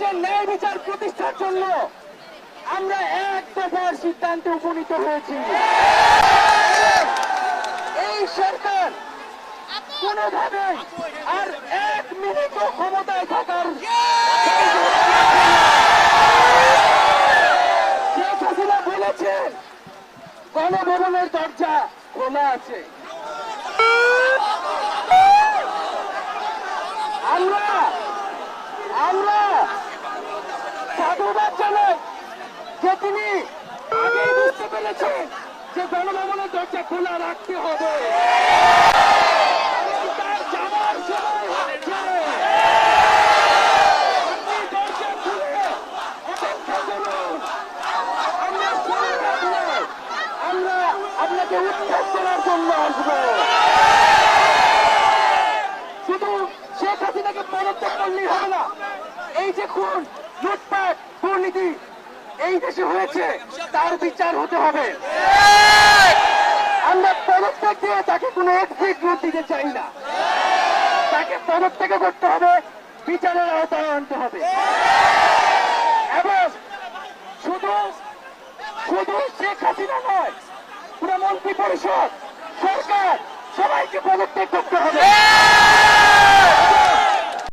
দেশের ন্যায় বিচার প্রতিষ্ঠার জন্য আমরা এক দফার সিদ্ধান্তে উপনীত হয়েছি। এই সরকার কোনোভাবে আর এক মিনিটও ক্ষমতায় থাকার শেখ হাসিনা বলেছেন গণভবনের দরজা খোলা আছে। আমরা সাধুবাদ জানাই যে তিনি আগেই বুঝতে পেরেছেন যে গণভবনের দরজা খোলা রাখতে হবে। তার যাওয়ার সময় হচ্ছে। আপনি দরজা খুলে অপেক্ষা করুন। আমরা আপনাকে উৎখাত করার জন্য আসবো। শুধু শেখ হাসিনাকে পদত্যাগ করলেই হবে না। এই যে খুন, লুটপাট, দুর্নীতি এই দেশে হয়েছে তার বিচার হতে হবে। আমরা পদত্যাগ দিয়ে তাকে কোনো এক্সিট রুট দিতে চাই না। তাকে পদত্যাগ করতে হবে, বিচারের আওতায় আনতে হবে। এবং শুধু শেখ হাসিনা নয়, পুরো মন্ত্রী পরিষদ, সরকার সবাইকে পদত্যাগ করতে হবে।